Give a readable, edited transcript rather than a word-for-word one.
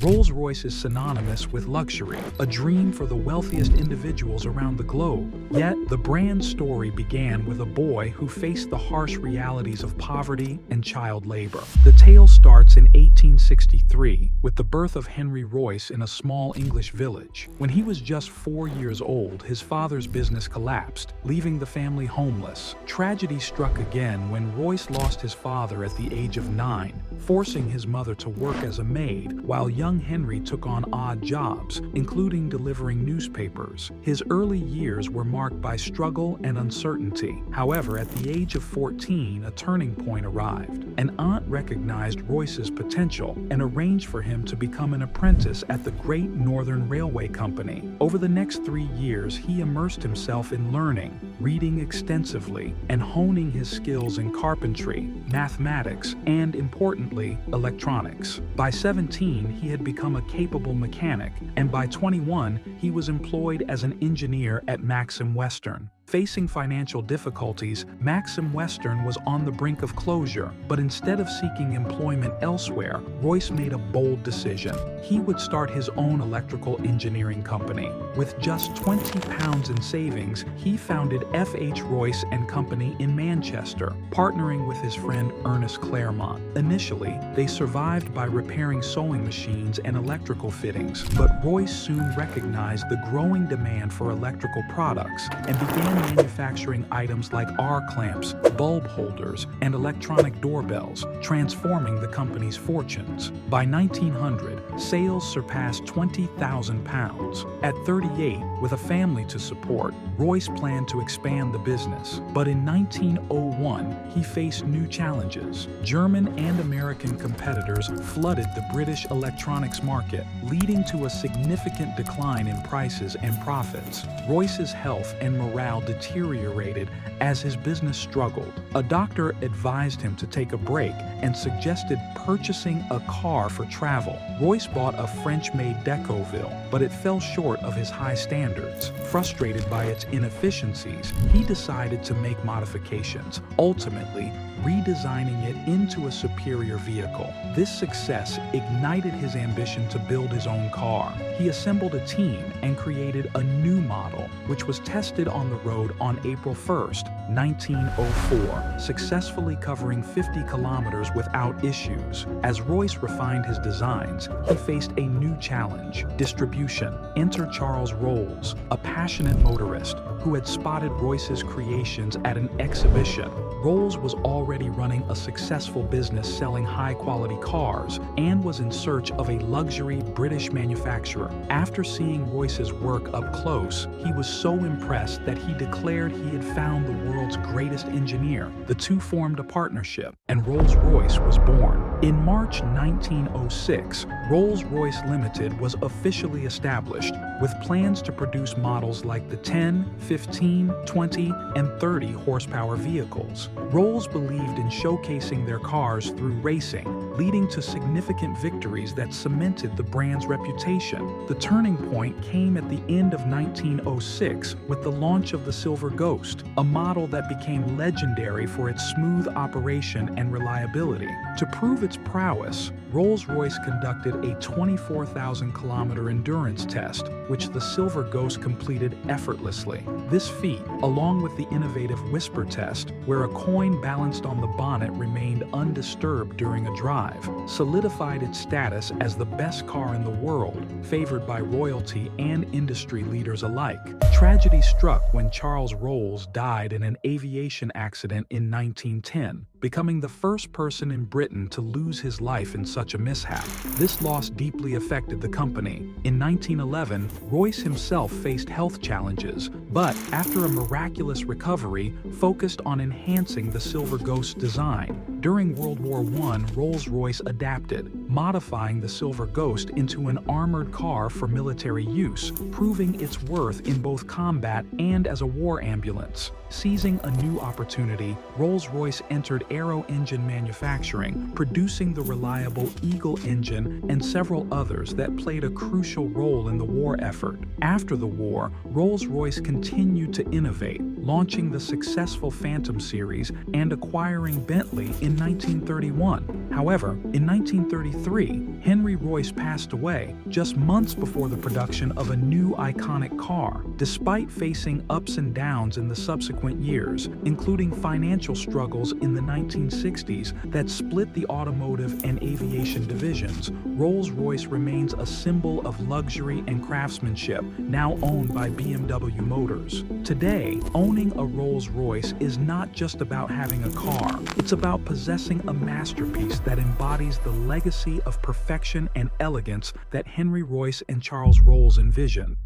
Rolls-Royce is synonymous with luxury, a dream for the wealthiest individuals around the globe. Yet, the brand's story began with a boy who faced the harsh realities of poverty and child labor. The tale starts in 1863 with the birth of Henry Royce in a small English village. When he was just 4 years old, his father's business collapsed, leaving the family homeless. Tragedy struck again when Royce lost his father at the age of 9, forcing his mother to work as a maid, while young Henry took on odd jobs, including delivering newspapers. His early years were marked by struggle and uncertainty. However, at the age of 14, a turning point arrived. An aunt recognized Royce's potential and arranged for him to become an apprentice at the Great Northern Railway Company. Over the next 3 years, he immersed himself in learning, reading extensively, and honing his skills in carpentry, mathematics, and importantly, electronics. By 17, he had become a capable mechanic, and by 21, he was employed as an engineer at Maxim Western. Facing financial difficulties, Maxim Western was on the brink of closure, but instead of seeking employment elsewhere, Royce made a bold decision. He would start his own electrical engineering company. With just £20 in savings, he founded F.H. Royce and Company in Manchester, partnering with his friend Ernest Claremont. Initially, they survived by repairing sewing machines and electrical fittings, but Royce soon recognized the growing demand for electrical products and began manufacturing items like R-clamps, bulb holders, and electronic doorbells, transforming the company's fortunes. By 1900, sales surpassed £20,000. At 38, with a family to support, Royce planned to expand the business. But in 1901, he faced new challenges. German and American competitors flooded the British electronics market, leading to a significant decline in prices and profits. Royce's health and morale deteriorated as his business struggled. A doctor advised him to take a break and suggested purchasing a car for travel. Royce bought a French-made Decoville, but it fell short of his high standards. Frustrated by its inefficiencies, he decided to make modifications, ultimately redesigning it into a superior vehicle. This success ignited his ambition to build his own car. He assembled a team and created a new model, which was tested on the road on April 1st, 1904, successfully covering 50 kilometers without issues. As Royce refined his designs, he faced a new challenge: distribution. Enter Charles Rolls, a passionate motorist who had spotted Royce's creations at an exhibition. Rolls was already running a successful business selling high-quality cars and was in search of a luxury British manufacturer. After seeing Royce's work up close, he was so impressed that he declared he had found the world's greatest engineer. The two formed a partnership, and Rolls-Royce was born. In March 1906, Rolls-Royce Limited was officially established, with plans to produce models like the 10, 15, 20, and 30 horsepower vehicles. Rolls believed in showcasing their cars through racing, leading to significant victories that cemented the brand's reputation. The turning point came at the end of 1906 with the launch of the Silver Ghost, a model that became legendary for its smooth operation and reliability. To prove its prowess, Rolls-Royce conducted a 24,000-kilometer endurance test, which the Silver Ghost completed effortlessly. This feat, along with the innovative whisper test, where a coin balanced on the bonnet remained undisturbed during a drive, solidified its status as the best car in the world, favored by royalty and industry leaders alike. Tragedy struck when Charles Rolls died in an aviation accident in 1910, becoming the first person in Britain to lose his life in such a mishap. This loss deeply affected the company. In 1911, Royce himself faced health challenges, but after a miraculous recovery, focused on enhancing the Silver Ghost design. During World War I, Rolls-Royce adapted, modifying the Silver Ghost into an armored car for military use, proving its worth in both combat and as a war ambulance. Seizing a new opportunity, Rolls-Royce entered aero-engine manufacturing, producing the reliable Eagle engine and several others that played a crucial role in the war effort. After the war, Rolls-Royce continued to innovate, launching the successful Phantom series and acquiring Bentley in 1931. However, in 1933, Henry Royce passed away just months before the production of a new iconic car, despite facing ups and downs in the subsequent years, including financial struggles in the 1960s that split the automotive and aviation divisions. Rolls-Royce remains a symbol of luxury and craftsmanship, now owned by BMW Motors. Today, owning a Rolls-Royce is not just about having a car. It's about possessing a masterpiece that embodies the legacy of perfection and elegance that Henry Royce and Charles Rolls envisioned.